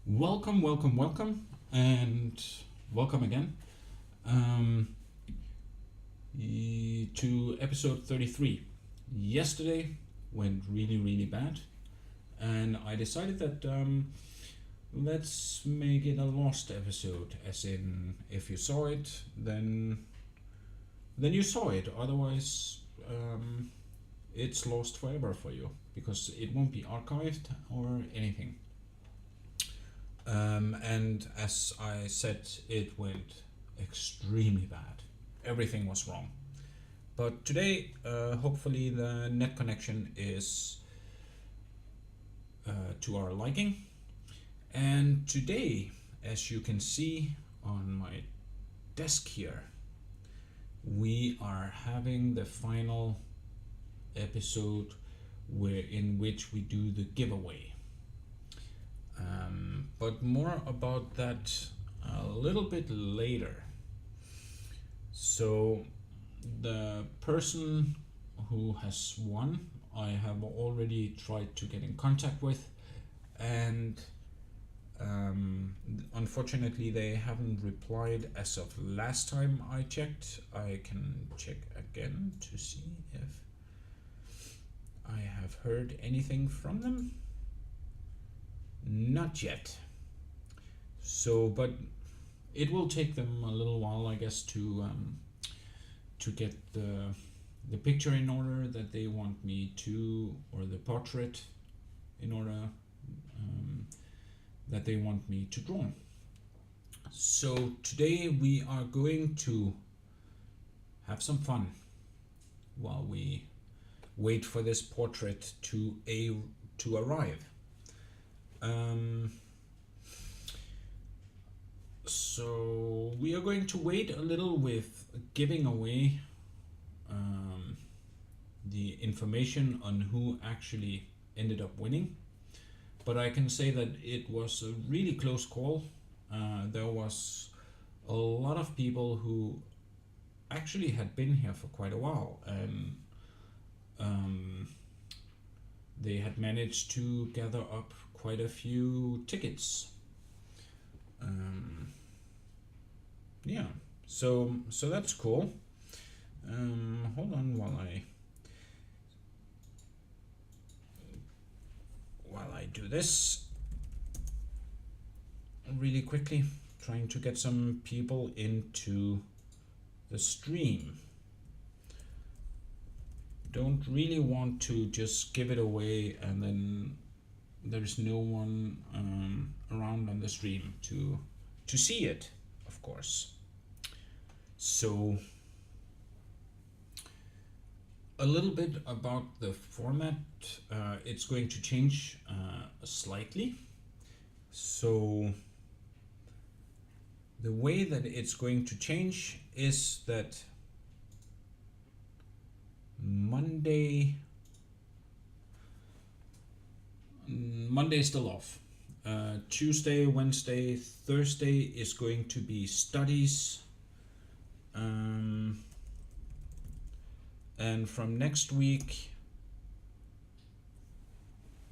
Welcome, welcome, welcome, and welcome again um, to episode 33. Yesterday went really, really bad, and I decided that let's make it a lost episode. As in, if you saw it, then you saw it. Otherwise, it's lost forever for you because it won't be archived or anything. And as I said, it went extremely bad. Everything was wrong. But today, hopefully, the net connection is to our liking. And today, as you can see on my desk here, we are having the final episode in which we do the giveaway. But more about that a little bit later. So the person who has won, I have already tried to get in contact with, and unfortunately they haven't replied as of last time I checked. I can check again to see if I have heard anything from them. Not yet. So, but it will take them a little while, I guess, to get the picture in order that they want me to, or the portrait in order that they want me to draw. So today we are going to have some fun while we wait for this portrait to arrive. So we are going to wait a little with giving away the information on who actually ended up winning, but I can say that it was a really close call. There was a lot of people who actually had been here for quite a while, and they had managed to gather up quite a few tickets. Yeah, so that's cool. Hold on while I do this really quickly, trying to get some people into the stream. Don't really want to just give it away and then there's no one around on the stream to see it, of course. So a little bit about the format. It's going to change slightly. So the way that it's going to change is that Monday is still off. Tuesday, Wednesday, Thursday is going to be studies. And from next week,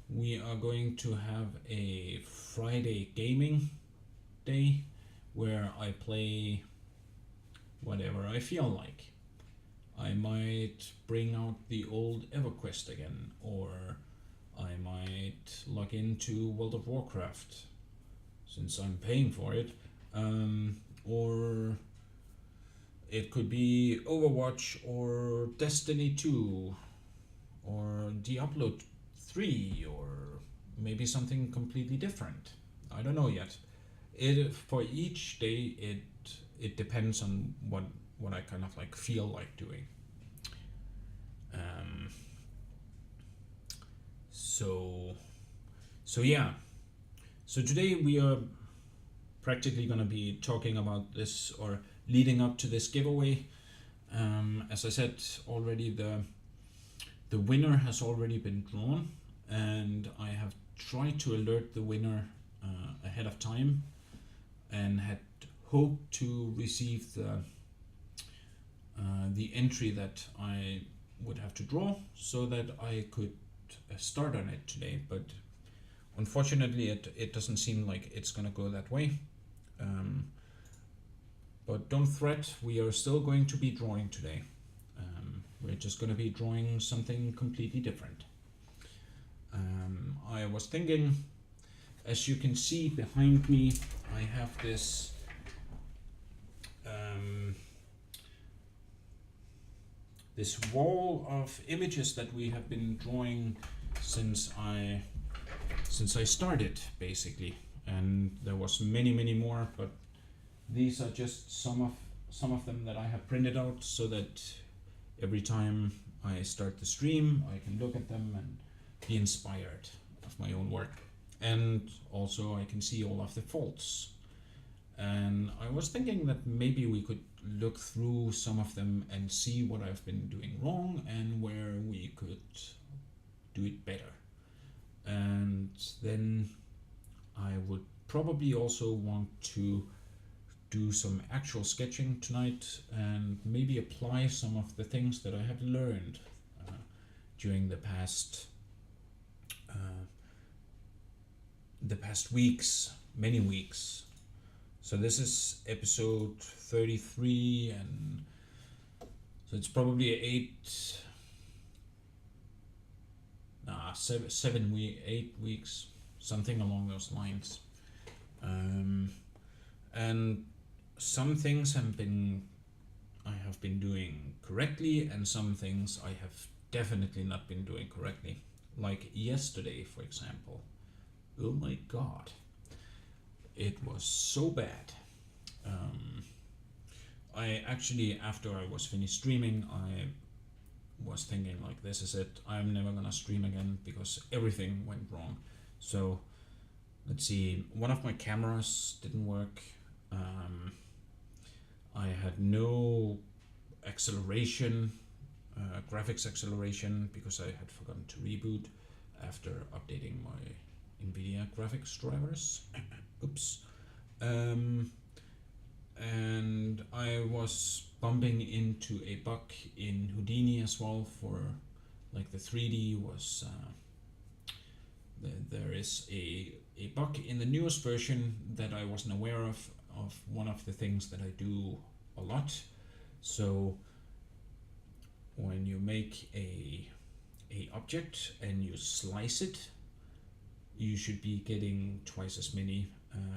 we are going to have a Friday gaming day where I play whatever I feel like. I might bring out the old EverQuest again, or I might log into World of Warcraft since I'm paying for it, or it could be Overwatch or Destiny 2 or Diablo 3 or maybe something completely different. I don't know yet. For each day it depends on what I kind of like feel like doing. So yeah. So today we are practically going to be talking about this, or leading up to this giveaway. As I said already, the winner has already been drawn, and I have tried to alert the winner ahead of time, and had hoped to receive the entry that I would have to draw so that I could start on it today. But Unfortunately, it doesn't seem like it's gonna go that way. Um, but don't fret, we are still going to be drawing today. We're just gonna be drawing something completely different. I was thinking, as you can see behind me, I have this this wall of images that we have been drawing since I started, basically, and there was many more, but these are just some of them that I have printed out so that every time I start the stream I can look at them and be inspired of my own work, and also I can see all of the faults. And I was thinking that maybe we could look through some of them and see what I've been doing wrong and where we could do it better. And then I would probably also want to do some actual sketching tonight and maybe apply some of the things that I have learned during the past weeks, many weeks. So this is episode 33, and so it's probably 8 weeks, something along those lines. And some things I have been doing correctly, and some things I have definitely not been doing correctly. Like yesterday, for example. Oh my god. It was so bad. I actually, after I was finished streaming, I was thinking like, this is it. I'm never gonna stream again because everything went wrong. So let's see, one of my cameras didn't work. I had no acceleration, graphics acceleration, because I had forgotten to reboot after updating my NVIDIA graphics drivers. Oops. And I was bumping into a bug in Houdini as well, for like the 3D was there is a bug in the newest version that I wasn't aware of one of the things that I do a lot. So when you make a object and you slice it, you should be getting twice as many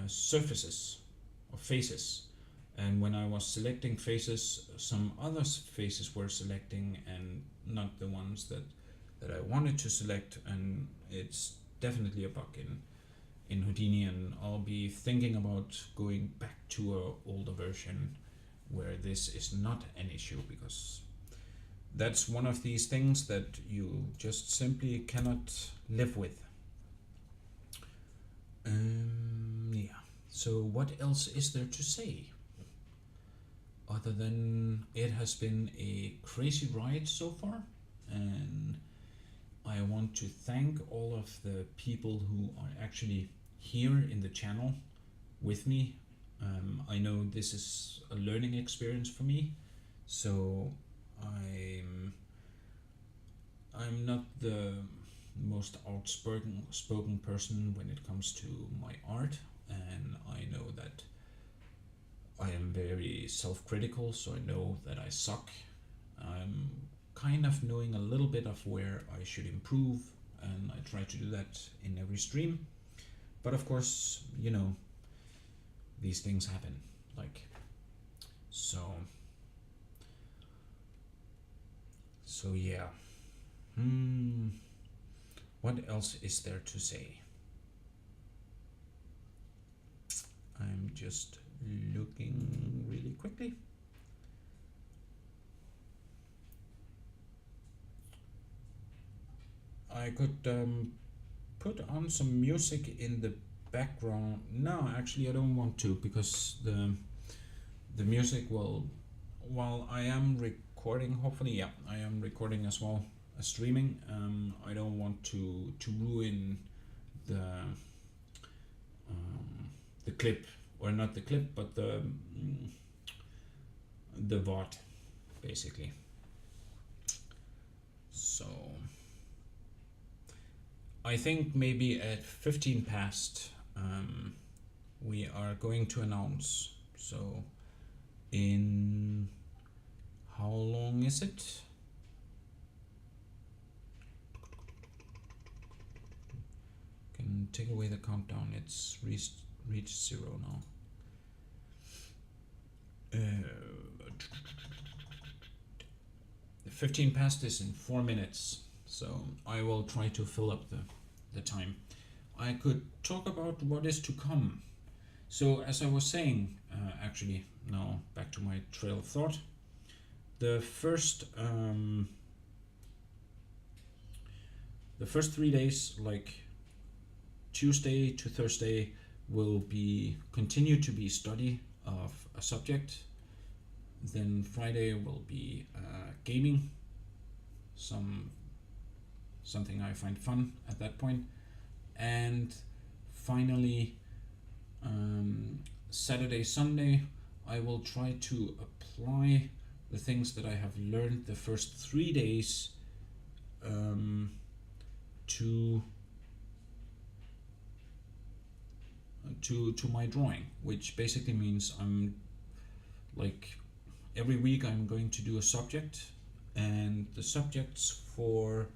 surfaces or faces. And when I was selecting faces, some other faces were selecting and not the ones that I wanted to select, and it's definitely a bug in Houdini, and I'll be thinking about going back to an older version where this is not an issue, because that's one of these things that you just simply cannot live with. Yeah. So what else is there to say? Other than it has been a crazy ride so far, and I want to thank all of the people who are actually here in the channel with me. I know this is a learning experience for me, so I'm not the most outspoken person when it comes to my art, and I know that I am very self-critical, so I know that I suck. I'm kind of knowing a little bit of where I should improve, and I try to do that in every stream. But of course, you know, these things happen. Like, so yeah. What else is there to say? I'm just looking really quickly. I could put on some music in the background. No, actually I don't want to, because the music will, while I am recording, hopefully, yeah, I am recording as well as streaming. I don't want to ruin the clip, or not the clip, but the VOD, basically. So I think maybe at 15 past we are going to announce. So in how long is it? Can take away the countdown. It's reached 0 now. 15 past is in 4 minutes, so I will try to fill up the time. I could talk about what is to come. So as I was saying, actually now back to my trail of thought. The first 3 days, like Tuesday to Thursday, will be continue to be study of a subject. Then Friday will be gaming, something I find fun at that point, and finally Saturday, Sunday, I will try to apply the things that I have learned the first 3 days to my drawing, which basically means I'm like every week I'm going to do a subject, and the subjects for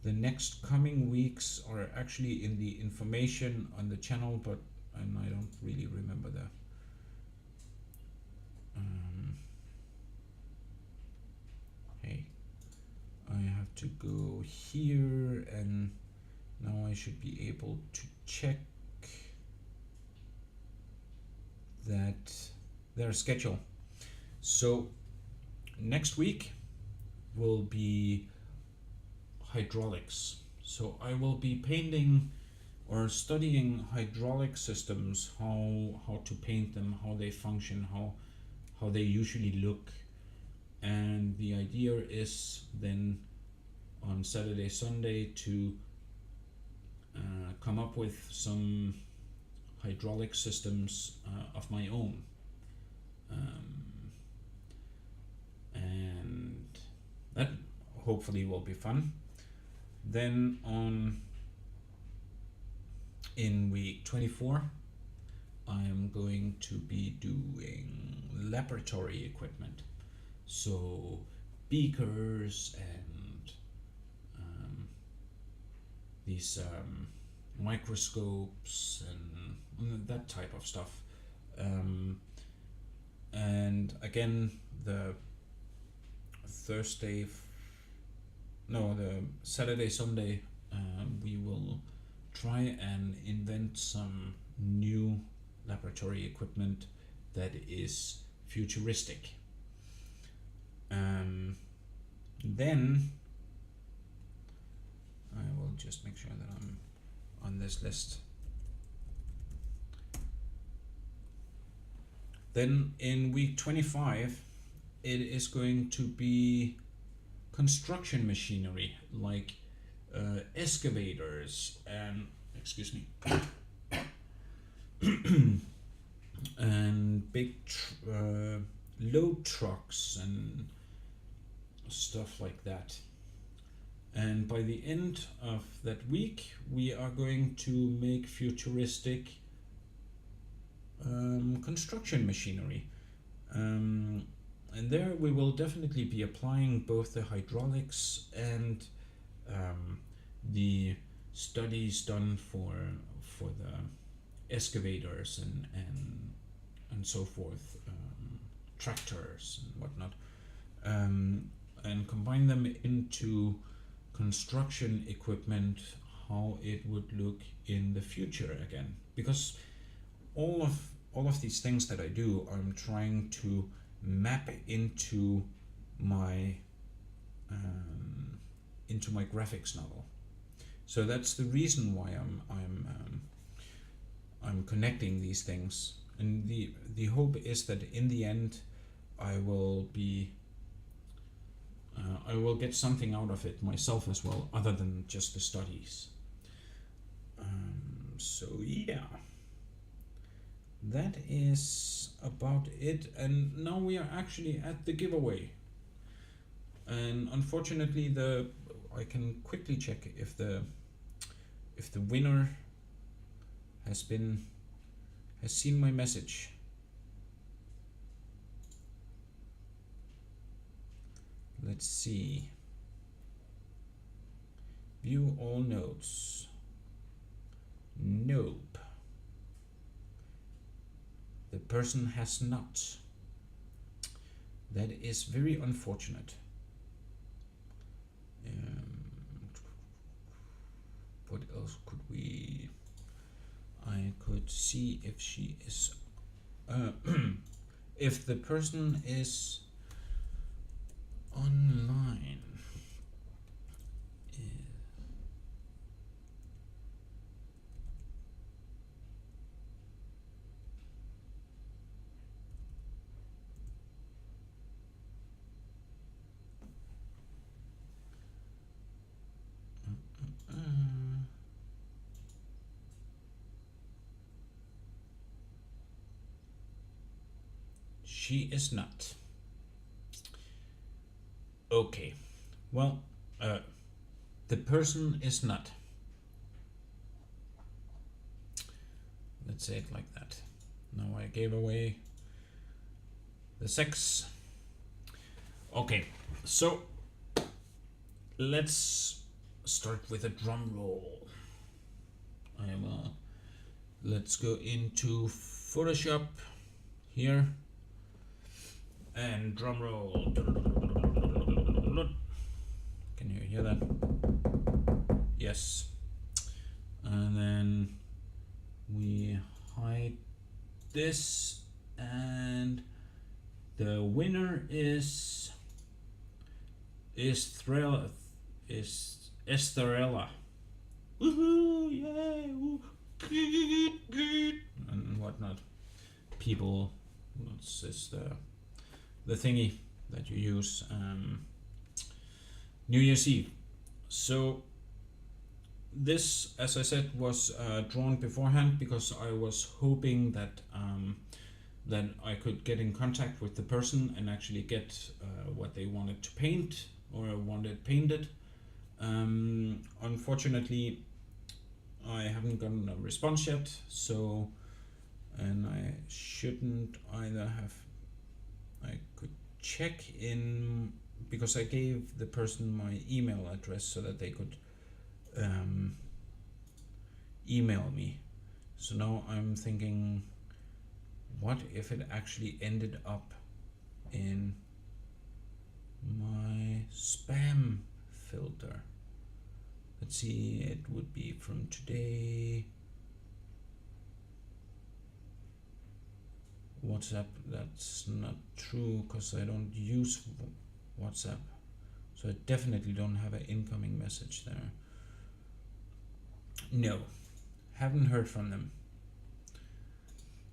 the next coming weeks are actually in the information on the channel, and I don't really remember the hey, I have to go here, and now I should be able to check that their schedule. So next week will be hydraulics. So I will be painting or studying hydraulic systems, how to paint them, how they function, how they usually look. And the idea is then on Saturday, Sunday to come up with some hydraulic systems of my own. And that hopefully will be fun. Then in week 24, I am going to be doing laboratory equipment. So beakers and these microscopes and that type of stuff. And again, the Saturday, Sunday, we will try and invent some new laboratory equipment that is futuristic. Then I will just make sure that I'm on this list. Then in week 25, it is going to be construction machinery, like excavators and, excuse me, and big load trucks and stuff like that. And by the end of that week, we are going to make futuristic construction machinery. And there we will definitely be applying both the hydraulics and the studies done for the excavators and so forth, tractors and whatnot, and combine them into construction equipment, how it would look in the future again. Because all of these things that I do, I'm trying to map into my graphics novel. So that's the reason why I'm connecting these things, and the hope is that in the end I will get something out of it myself as well, other than just the studies. So yeah, that is about it. And now we are actually at the giveaway. And unfortunately, I can quickly check if the if the winner has seen my message. Let's see. View all notes. Nope. The person has not. That is very unfortunate. What else could we... I could see if she is... if the person is online. She is not. Okay, well, the person is not. Let's say it like that. Now I gave away the sex. Okay, so let's start with a drum roll. Let's go into Photoshop here and drum roll. Can you hear that? Yes. And then we hide this, and the winner is Estrella. Woohoo! Yay! Woo. And whatnot. People, what's this? The thingy that you use New Year's Eve. So this, as I said, was drawn beforehand because I was hoping that that I could get in contact with the person and actually get what they wanted to paint or wanted painted. Unfortunately, I haven't gotten a response yet, so, and I shouldn't either have. I could check in because I gave the person my email address so that they could email me. So now I'm thinking, what if it actually ended up in my spam filter? Let's see, it would be from today. WhatsApp, that's not true because I don't use WhatsApp. So I definitely don't have an incoming message there. No, haven't heard from them.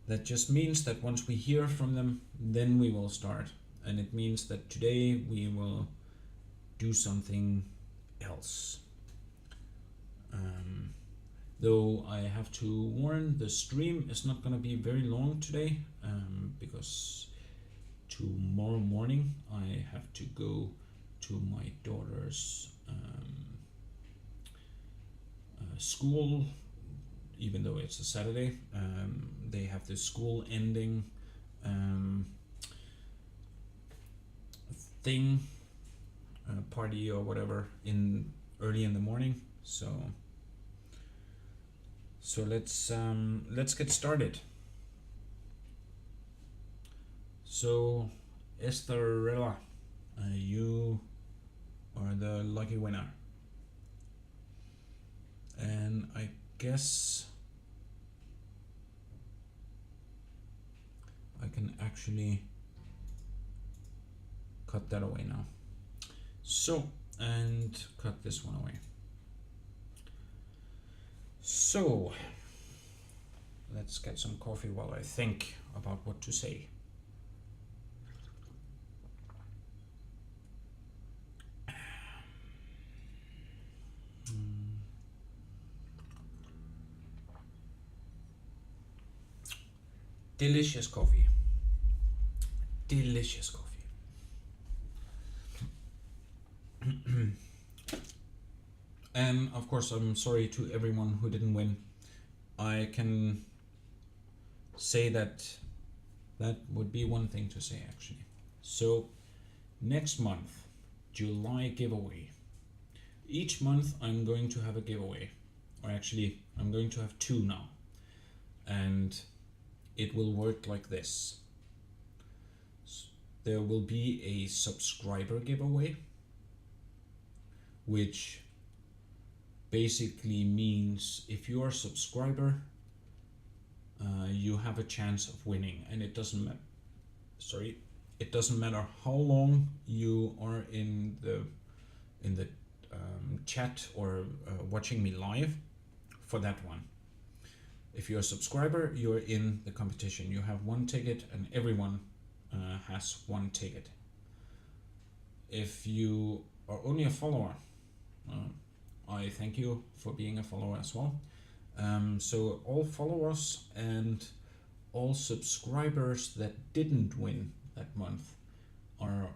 That just means that once we hear from them, then we will start. And it means that today we will do something else. Though I have to warn, the stream is not going to be very long today because tomorrow morning I have to go to my daughter's school, even though it's a Saturday. They have the school ending thing, party or whatever in early in the morning. So let's get started. So Estrella, you are the lucky winner, and I guess I can actually cut that away now. So, and cut this one away. So let's get some coffee while I think about what to say. Delicious coffee. Delicious coffee. And of course, I'm sorry to everyone who didn't win. I can say that that would be one thing to say actually. So next month, July giveaway. Each month I'm going to have a giveaway, or actually I'm going to have two now, and it will work like this. There will be a subscriber giveaway, which basically means if you are a subscriber, you have a chance of winning, and it doesn't matter. It doesn't matter how long you are in the chat or watching me live for that one. If you're a subscriber, you're in the competition. You have one ticket, and everyone has one ticket. If you are only a follower, I thank you for being a follower as well. So all followers and all subscribers that didn't win that month are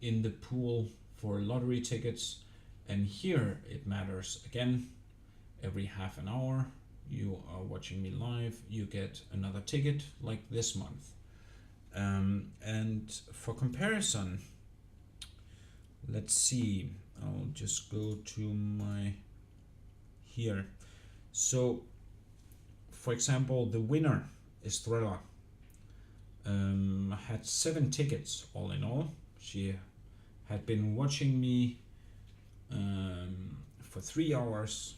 in the pool for lottery tickets. And here it matters again, every half an hour you are watching me live, you get another ticket like this month. And for comparison, let's see, I'll just go to my here. So for example, the winner is Thriller. Had 7 tickets all in all. She had been watching me for 3 hours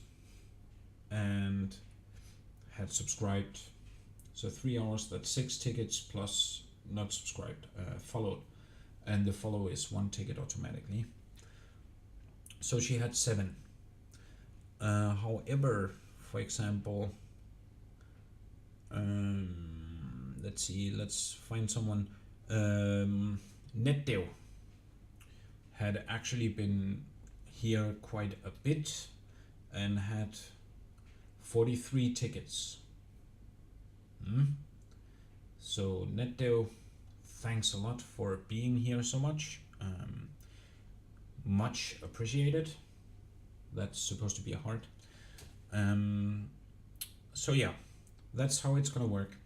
and had subscribed. So 3 hours, that's 6 tickets plus not subscribed, followed, and the follow is 1 ticket automatically. So she had 7. However, for example, let's see, let's find someone. Netdeo had actually been here quite a bit and had 43 tickets. So Netdeo, thanks a lot for being here so much. Much appreciated. That's supposed to be a heart. So yeah, that's how it's gonna work.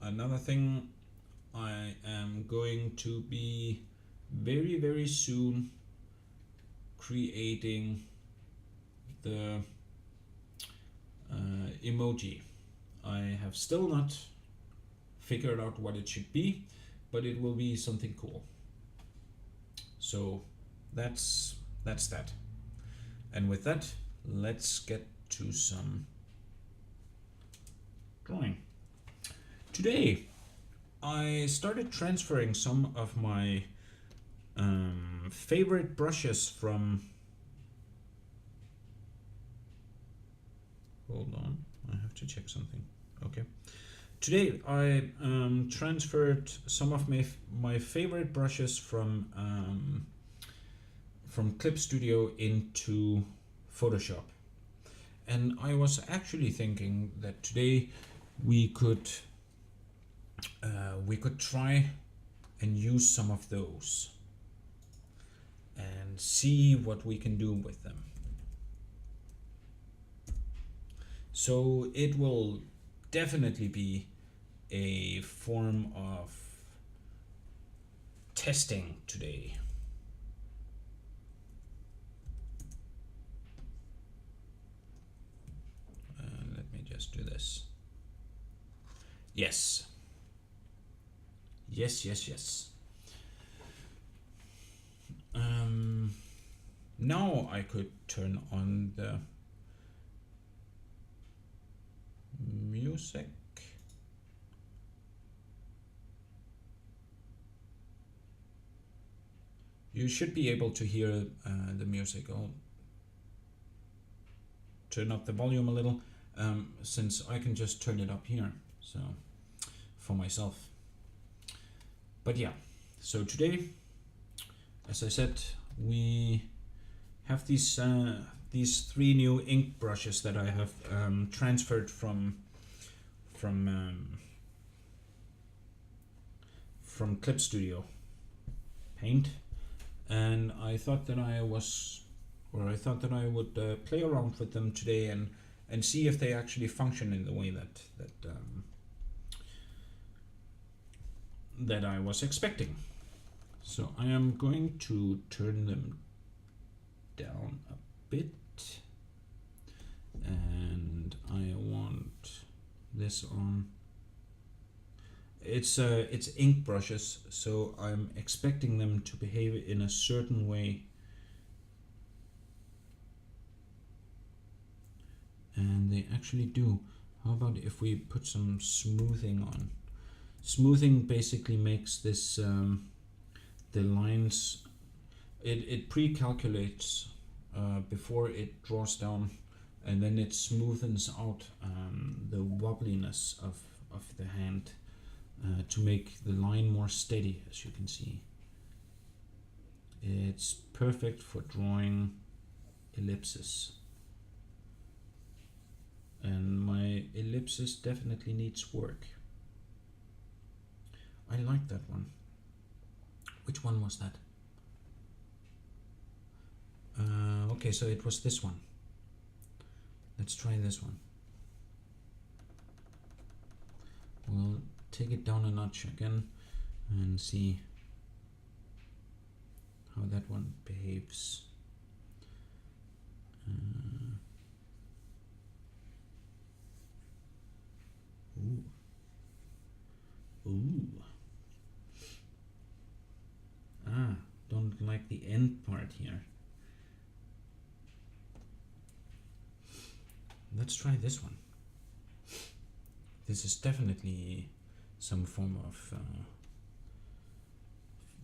Another thing, I am going to be very soon creating the emoji. I have still not figured out what it should be, but it will be something cool. So that's that. And with that, let's get to some drawing. Today I started transferring some of my favorite brushes from, hold on, I have to check something. Okay, today I transferred some of my favorite brushes from Clip Studio into Photoshop, and I was actually thinking that today we could try and use some of those and see what we can do with them. So it will definitely be a form of testing today. Let me just do this. Yes. Now I could turn on the music. You should be able to hear the music. I'll turn up the volume a little, since I can just turn it up here, so for myself. But yeah, so today, as I said, we have these 3 new ink brushes that I have transferred from Clip Studio Paint, and I thought that I was or I thought that I would play around with them today and see if they actually function in the way that I was expecting. So I am going to turn them down a bit, and I want this on. It's ink brushes, so I'm expecting them to behave in a certain way. And they actually do. How about if we put some smoothing on? Smoothing basically makes this the lines, it pre-calculates before it draws down, and then it smoothens out the wobbliness of the hand to make the line more steady, as you can see. It's perfect for drawing ellipses. And my ellipsis definitely needs work. I like that one. Which one was that? Okay, so it was this one. Let's try this one. We'll take it down a notch again and see how that one behaves. Ooh. Ooh. Ah, don't like the end part here. Let's try this one. This is definitely some form of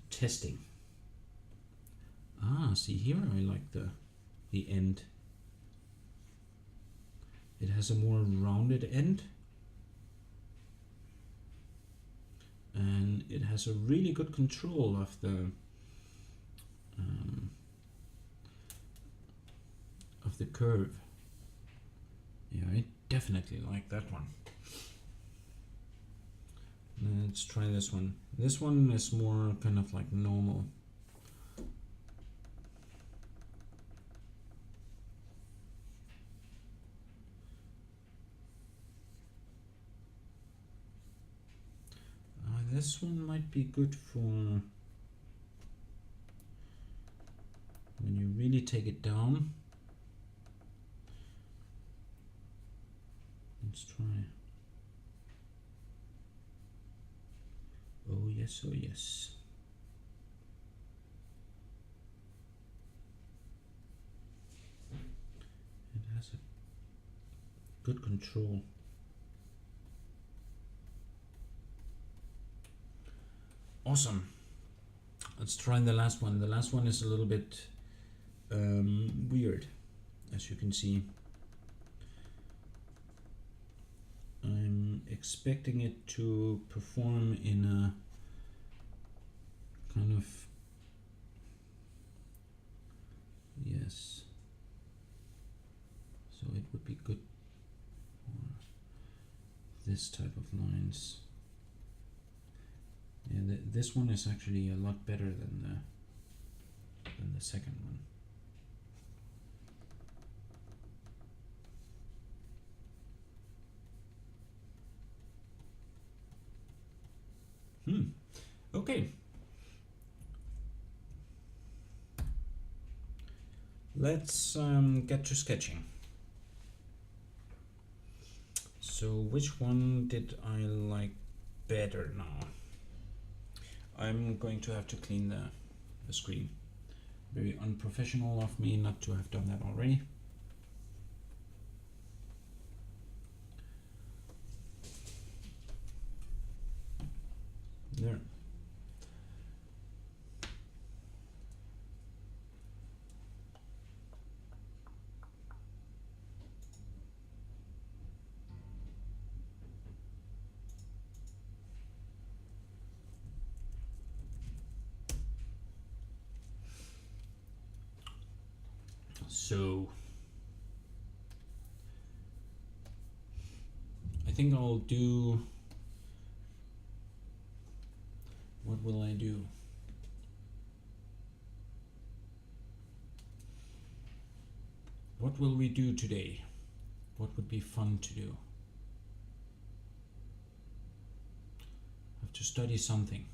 testing. Ah, see here I like the end. It has a more rounded end. And it has a really good control of the curve. Yeah, I definitely like that one. Let's try this one. This one is more kind of like normal. This one might be good for when you really take it down. Let's try. Oh yes, oh yes. It has a good control. Awesome. Let's try the last one. The last one is a little bit weird, as you can see. I'm expecting it to perform in a kind of, yes, so it would be good for this type of lines. Yeah, this one is actually a lot better than the second one. Okay. Let's get to sketching. So which one did I like better now? I'm going to have to clean the screen. Very unprofessional of me not to have done that already. There. So I think I'll do, what will I do? What will we do today? What would be fun to do? Have to study something.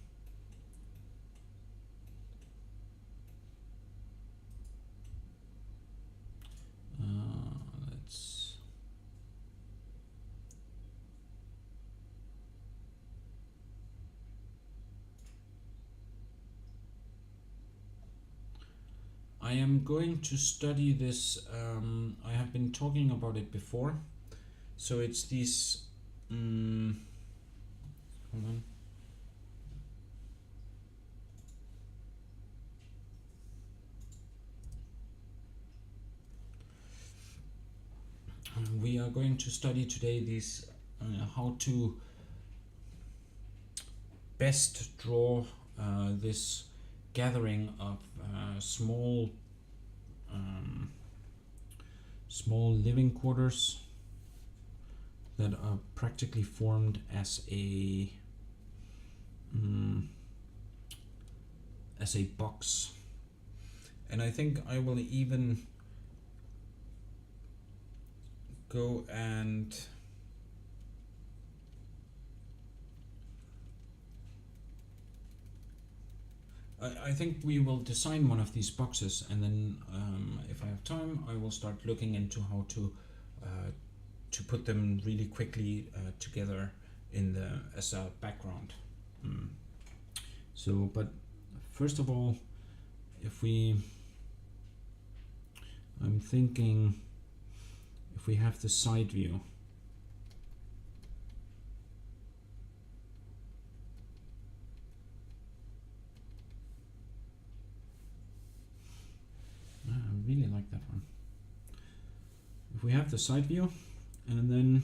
Let's. I am going to study this. I have been talking about it before. So it's these. Hold on. We are going to study today these how to best draw this gathering of small living quarters that are practically formed as a box. And I think I will even go and I think we will design one of these boxes, and then if I have time I will start looking into how to put them really quickly together in the as a background. So, but first of all, I'm thinking if we have the side view, I really like that one. If we have the side view, and then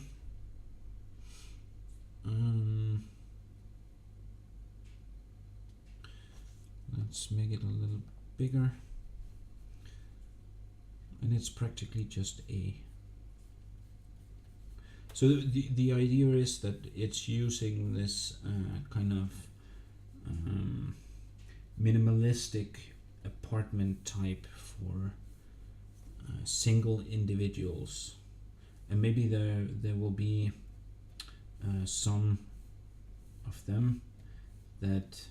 let's make it a little bigger, and it's practically just a. So the idea is that it's using this kind of minimalistic apartment type for single individuals, and maybe there will be some of them that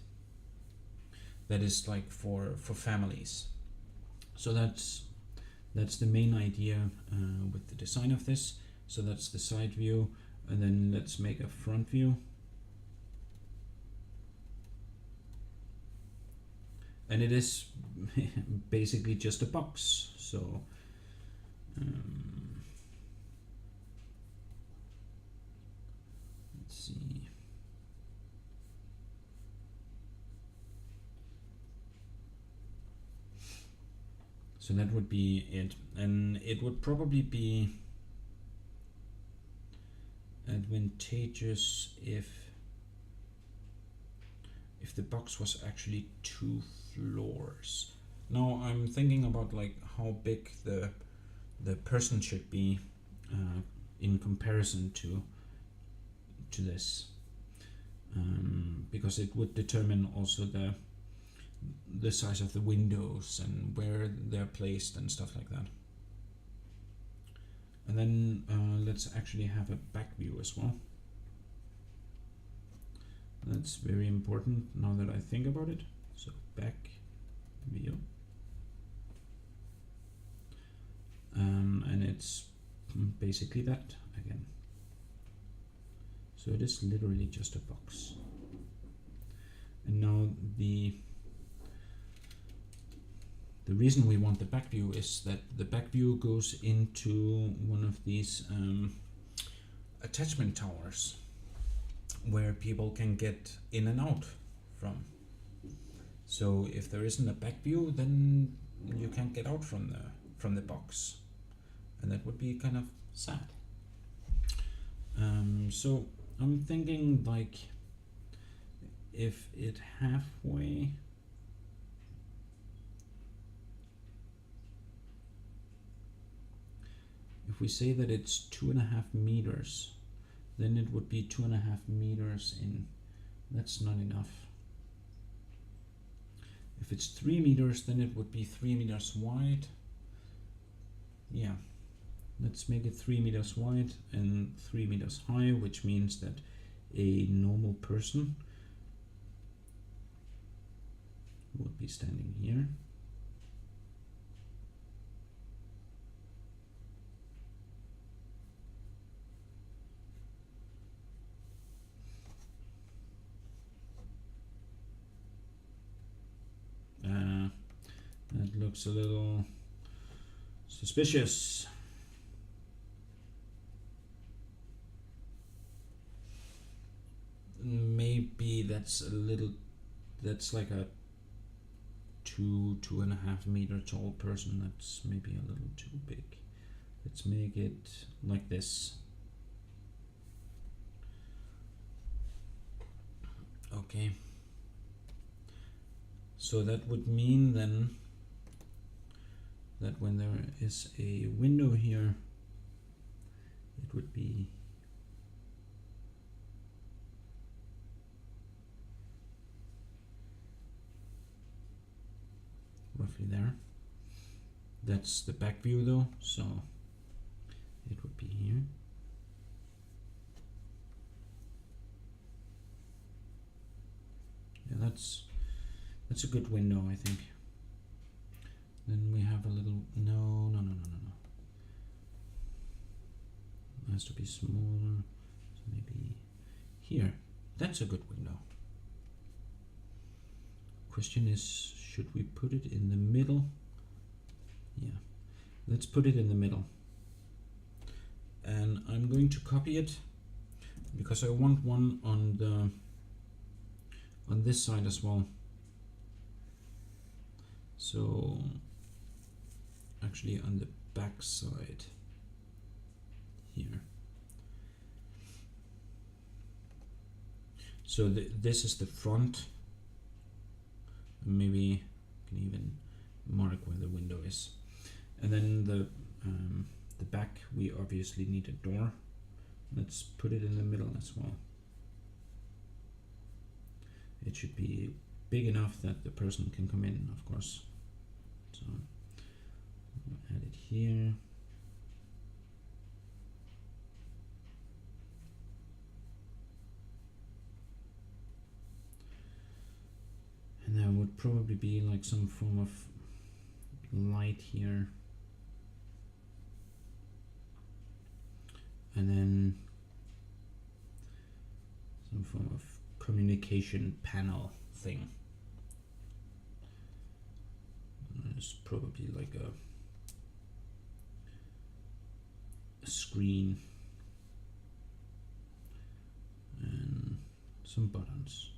is like for families. So that's the main idea with the design of this. So that's the side view, and then let's make a front view. And it is basically just a box. So let's see. So that would be it, and it would probably be advantageous if the box was actually 2 floors. Now I'm thinking about like how big the person should be in comparison to this, because it would determine also the size of the windows and where they're placed and stuff like that. And then let's actually have a back view as well. That's very important now that I think about it. So back view. And it's basically that again. So it is literally just a box. And now the reason we want the back view is that the back view goes into one of these attachment towers where people can get in and out from. So if there isn't a back view, then you can't get out from the box, and that would be kind of sad. So I'm thinking like if it halfway if we say that it's 2.5 meters, then it would be 2.5 meters in. That's not enough. If it's 3 meters, then it would be 3 meters wide. yeah, let's make it 3 meters wide and 3 meters high, which means that a normal person would be standing here. That looks a little suspicious. Maybe that's like a 2.5 meter tall person. That's maybe a little too big. Let's make it like this. Okay. So that would mean then that when there is a window here, it would be roughly there. That's the back view though, so it would be here. Yeah, that's a good window, I think. Then we have a little, no. It has to be smaller, so maybe here. That's a good window. Question is, should we put it in the middle? Yeah, let's put it in the middle. And I'm going to copy it because I want one on this side as well. So actually on the back side here. So this is the front. Maybe I can even mark where the window is. And then the back, we obviously need a door. Let's put it in the middle as well. It should be big enough that the person can come in, of course. So I'll add it here. And there would probably be like some form of light here. And then some form of communication panel thing. There's probably like a screen and some buttons.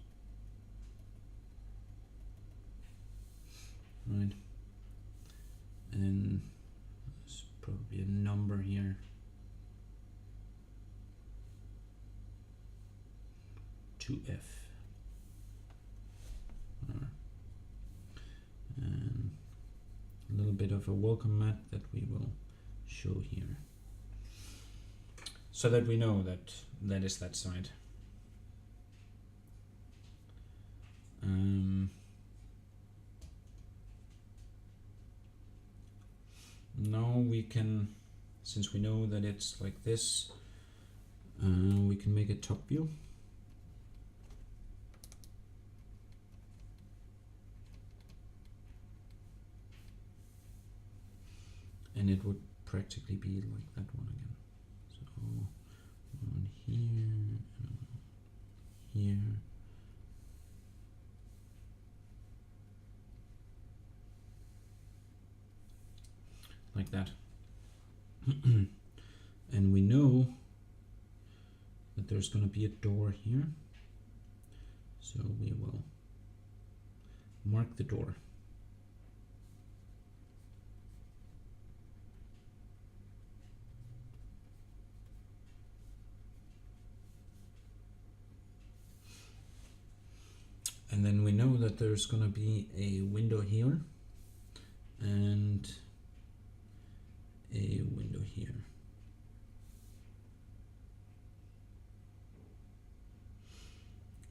Right, and then there's probably a number here. F. And a little bit of a welcome mat that we will show here, so that we know that that is that side. Now we can, since we know that it's like this, we can make a top view. And it would practically be like that one again. So one here, here. Like that. And we know that there's going to be a door here. So we will mark the door. And then we know that there's going to be a window here and a window here.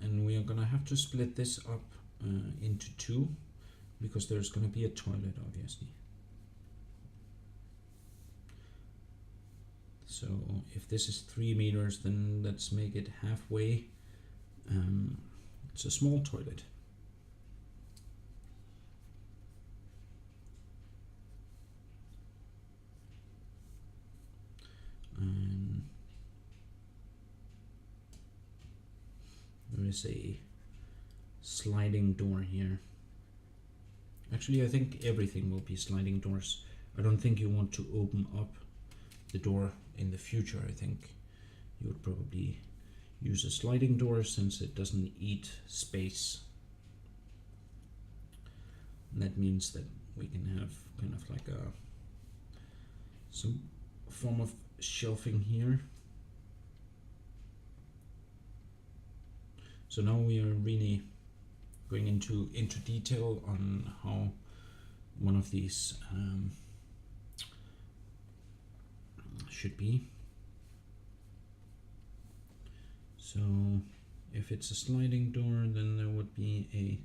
And we are going to have to split this up into two, because there's going to be a toilet, obviously. So if this is 3 meters, then let's make it halfway. It's a small toilet. And there is a sliding door here. Actually, I think everything will be sliding doors. I don't think you want to open up the door in the future. I think you would probably use a sliding door since it doesn't eat space. And that means that we can have kind of like some form of shelving here. So now we are really going into detail on how one of these should be. So if it's a sliding door, then there would be a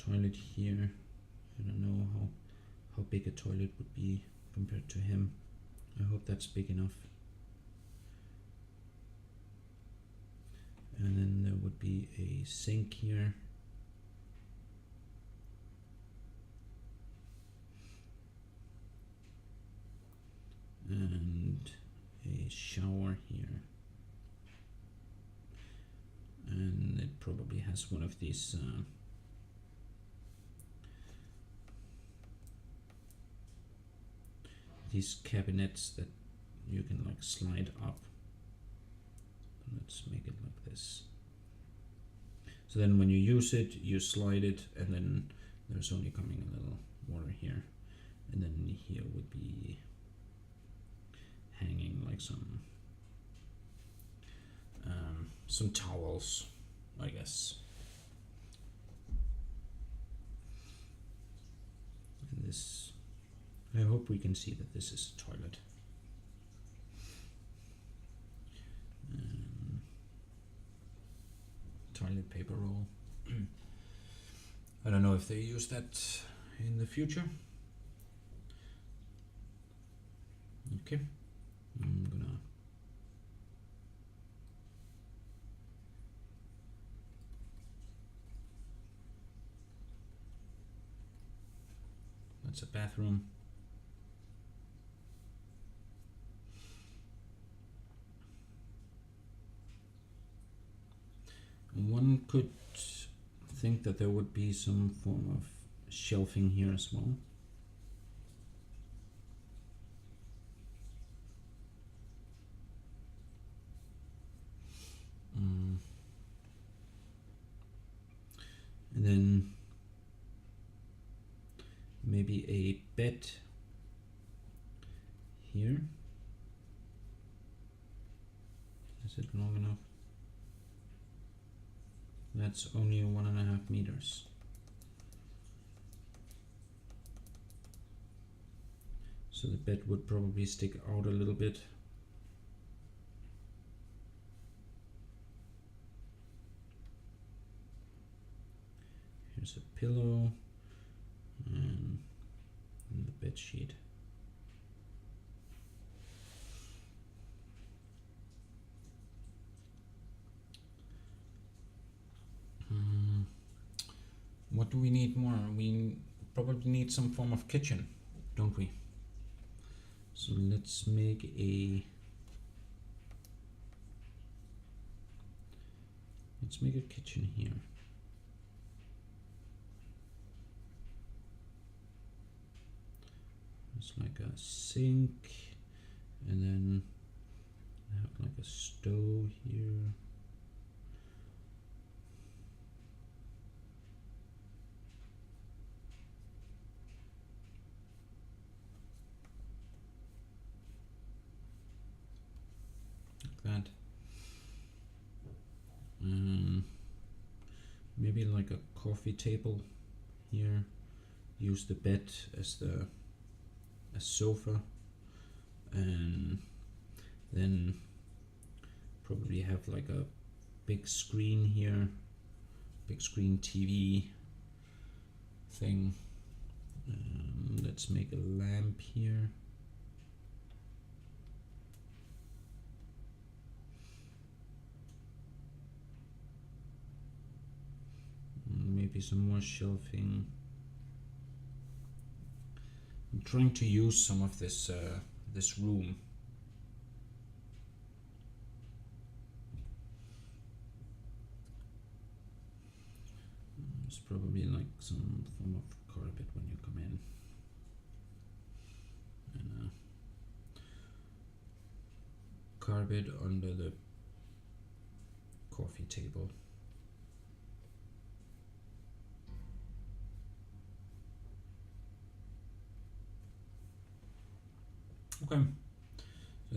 toilet here. I don't know how big a toilet would be compared to him. I hope that's big enough. And then there would be a sink here. And a shower here. And it probably has one of these cabinets that you can like slide up. Let's make it like this. So then when you use it, you slide it, and then there's only coming a little water here. And then here would be hanging like some towels, I guess. And this, I hope we can see that this is a toilet. Toilet paper roll. I don't know if they use that in the future. Okay, I'm gonna that's a bathroom. One could think that there would be some form of shelving here as well. And then maybe a bed here. Is it long enough? That's only 1.5 meters. So the bed would probably stick out a little bit. Here's a pillow and the bed sheet. What do we need more? We probably need some form of kitchen, don't we? So let's make a kitchen here. It's like a sink, and then I have like a stove here. That. Maybe like a coffee table here. Use the bed as a sofa, and then probably have like a big screen here, big screen TV thing. Let's make a lamp here. maybe some more shelving. I'm trying to use some of this this room. It's probably like some form of carpet when you come in. And carpet under the coffee table. Okay, so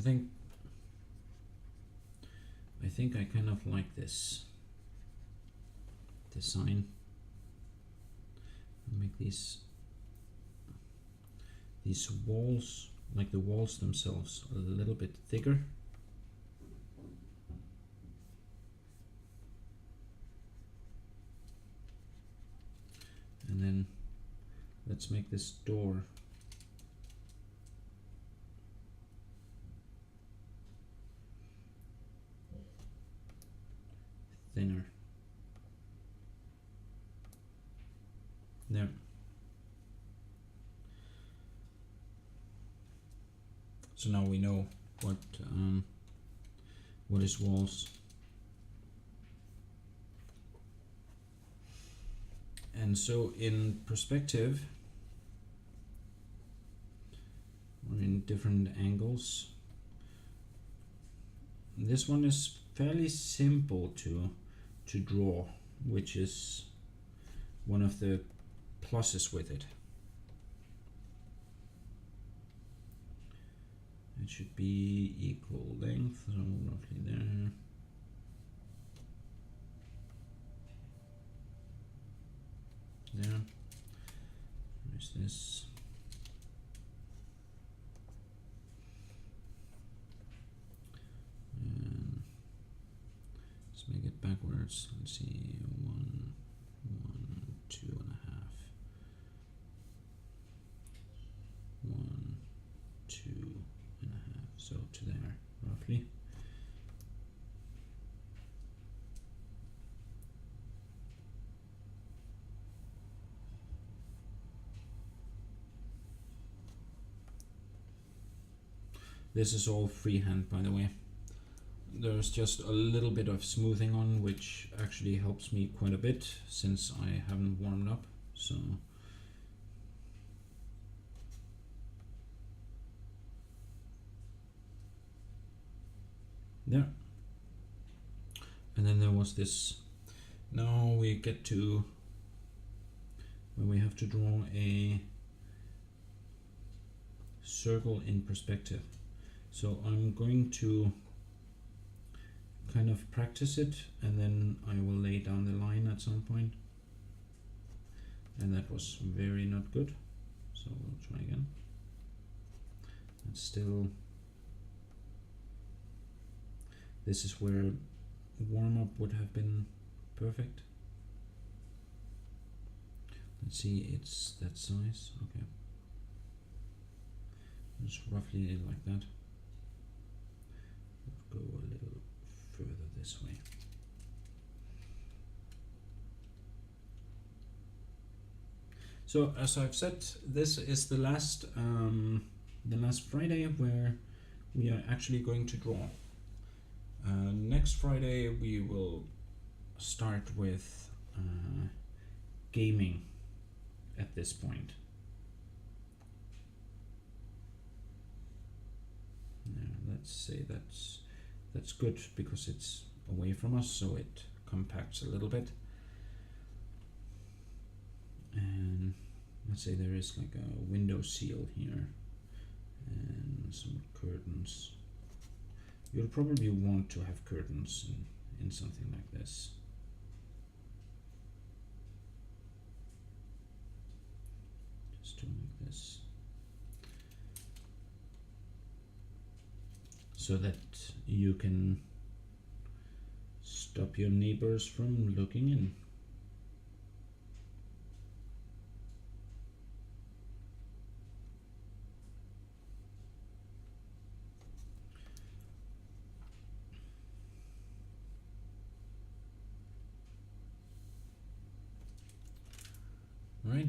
I think I kind of like this design. I'll make these walls, like the walls themselves, a little bit thicker. And then let's make this door thinner. There. So now we know what is walls. And so in perspective, or in different angles, this one is fairly simple to draw, which is one of the pluses with it. It should be equal length, so roughly there. There. Where's this? Let's make it backwards. Let's see, 1, 2.5. 1, 2.5. So to there, roughly. This is all freehand, by the way. There's just a little bit of smoothing on, which actually helps me quite a bit since I haven't warmed up. So there. And then there was this. Now we get to when we have to draw a circle in perspective. So I'm going to kind of practice it, and then I will lay down the line at some point. And that was very not good, so we'll try again. And still, this is where warm-up would have been perfect. Let's see, it's that size. Okay, just roughly like that. Go a little further this way. So as I've said, this is the last Friday where we are actually going to draw. Next Friday we will start with gaming at this point. Let's say that's good because it's away from us, so it compacts a little bit. And let's say there is like a window seal here and some curtains. You'll probably want to have curtains in something like this. Just to make this so that you can stop your neighbors from looking in. Right.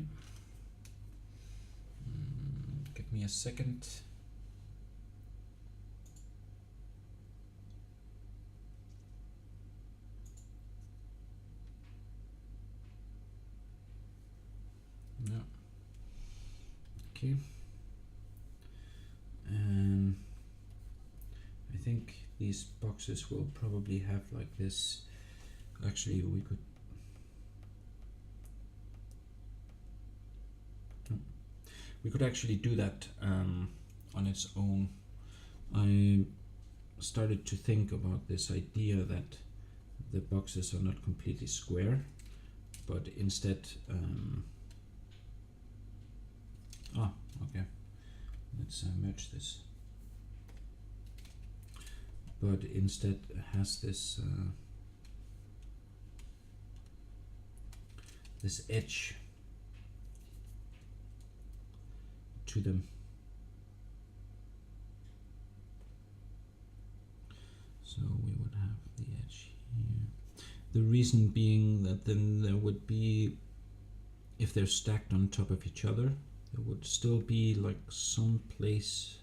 Give me a second. Yeah. Okay. And I think these boxes will probably have like this. Actually, we could actually do that on its own. I started to think about this idea that the boxes are not completely square, but instead okay, let's merge this, but instead has this this edge to them. So we would have the edge here. The reason being that then there would be, if they're stacked on top of each other, there would still be like some place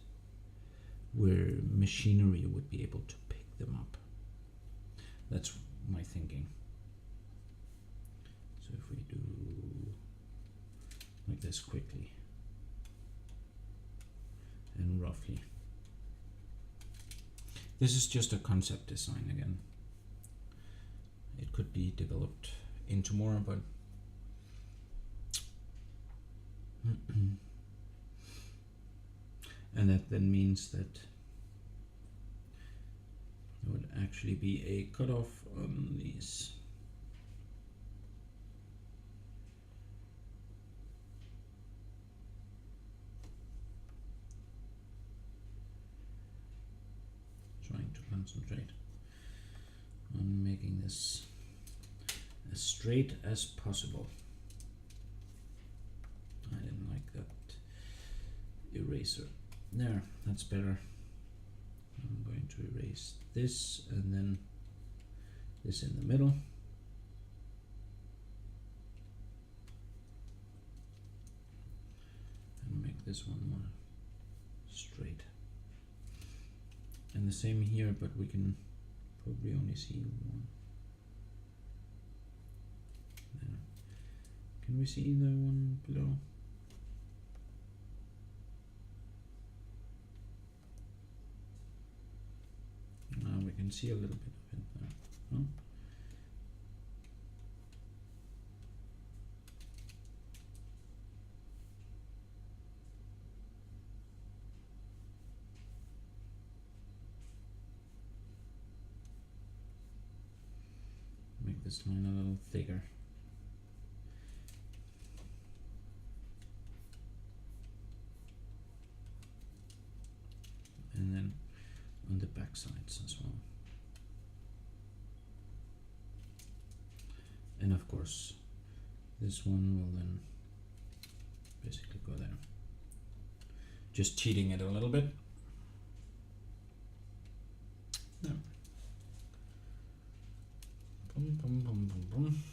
where machinery would be able to pick them up. That's my thinking. So if we do like this quickly and roughly. This is just a concept design again. It could be developed into more, but and that then means that there would actually be a cutoff on these. Trying to concentrate on making this as straight as possible. I didn't like that eraser. There, that's better. I'm going to erase this and then this in the middle. And make this one more straight. And the same here, but we can probably only see one. There. Can we see the one below? Now we can see a little bit of it there. Huh? Make this line a little thicker. And then on the back sides as well. And of course, this one will then basically go there. Just cheating it a little bit. There. Boom, boom, boom, boom, boom.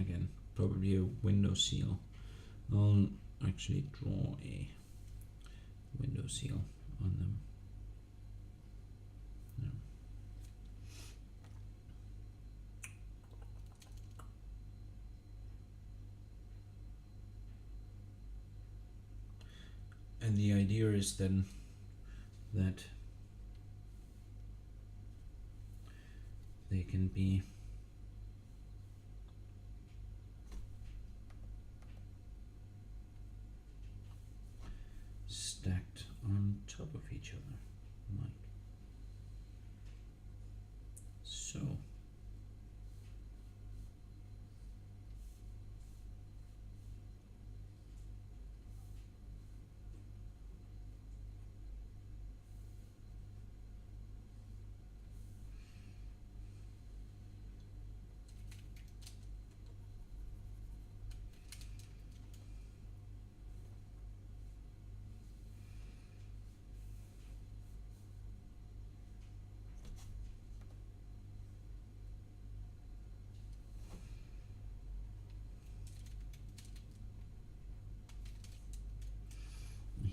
Again, probably a window seal. I'll actually draw a window seal on them. There. And the idea is then that they can be stacked on top of each other, like so.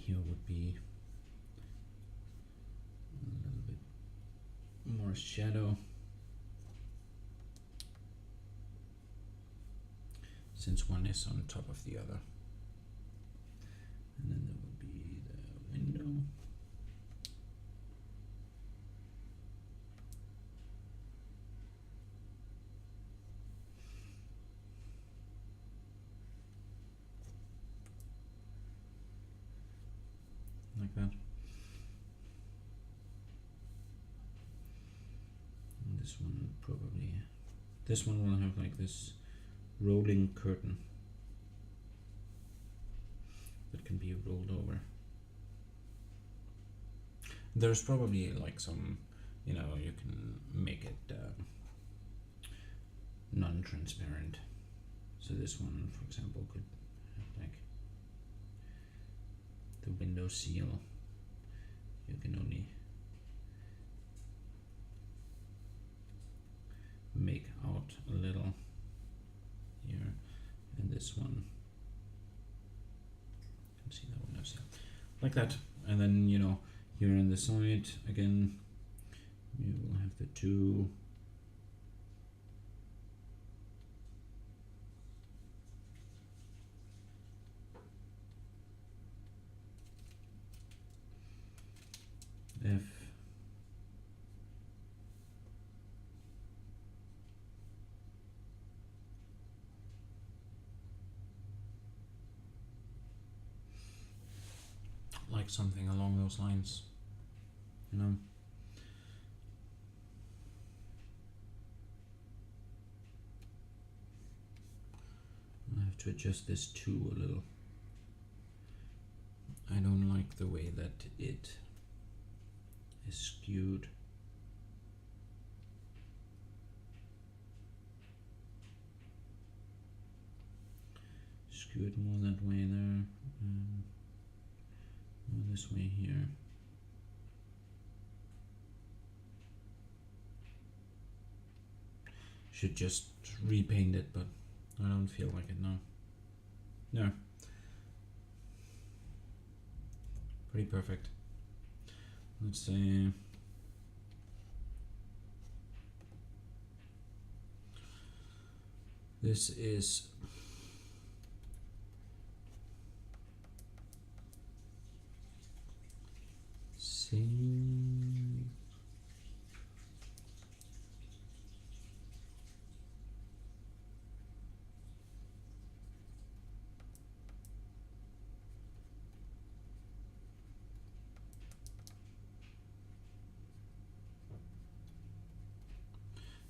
here would be a little bit more shadow, since one is on top of the other. And then there will be the window. Like that. And this one probably, this one will have like this rolling curtain that can be rolled over. There's probably like some, you know, you can make it non-transparent. So this one, for example, could have like the window seal. You can only make out a little here, and this one, you can see the window seal like that. And then, you know, here on the side again, you will have the two F like something along those lines, you know. I have to adjust this too a little. I don't like the way that it is skewed. Skewed more that way there, more this way here. Should just repaint it, but I don't feel like it now. No. Pretty perfect. Let's say this is same.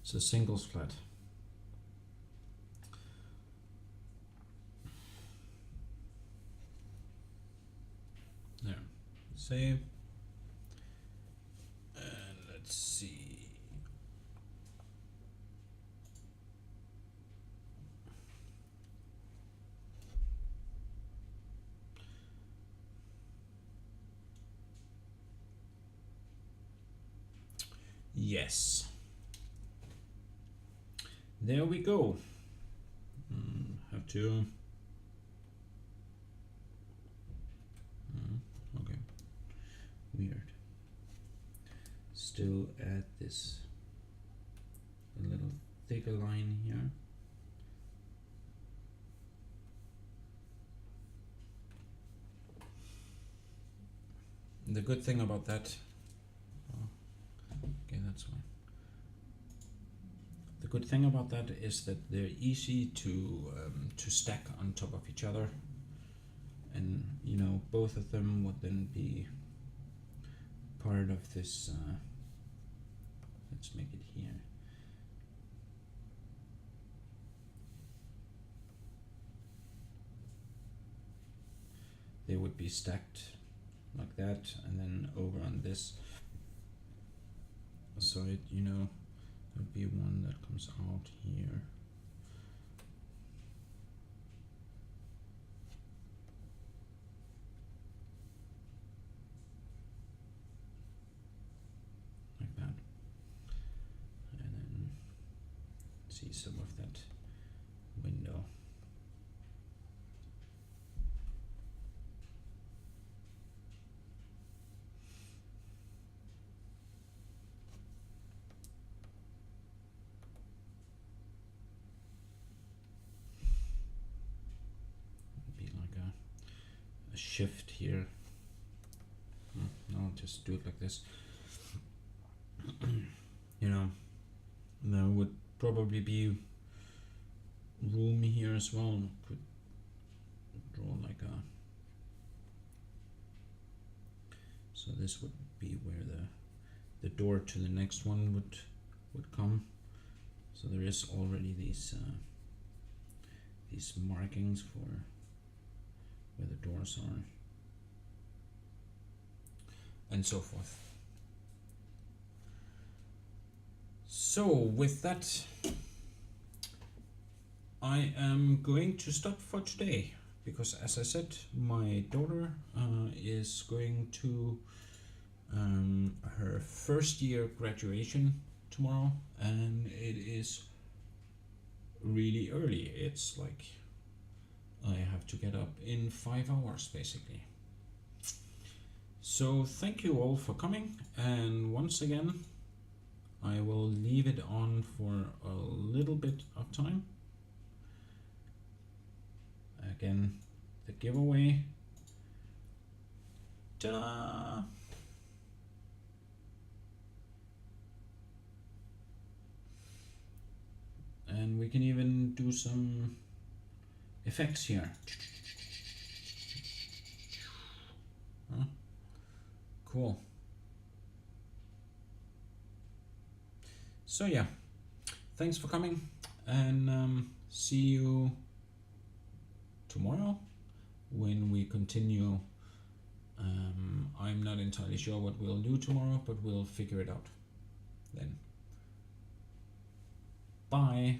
It's a singles flat. There. Save. And let's see. Yes. There we go. Have to. Okay. Weird. Still add this a little thicker line here. The good thing about that. Okay, that's fine. The good thing about that is that they're easy to stack on top of each other, and you know, both of them would then be part of this. Let's make it here. They would be stacked like that, and then over on this side, you know, there'd be one that comes out here. Like that. And then see some of that window. a shift here. No, I'll just do it like this. You know, there would probably be room here as well. Could draw like a, so this would be where the door to the next one would come. So there is already these markings for where the doors are, and so forth. So with that, I am going to stop for today, because as I said, my daughter is going to her first year graduation tomorrow, and it is really early. It's like I have to get up in 5 hours basically. So thank you all for coming, and once again I will leave it on for a little bit of time. Again, the giveaway. Ta-da! And we can even do some effects here. Huh? Cool. So yeah, thanks for coming, and see you tomorrow when we continue. I'm not entirely sure what we'll do tomorrow, but we'll figure it out then. Bye.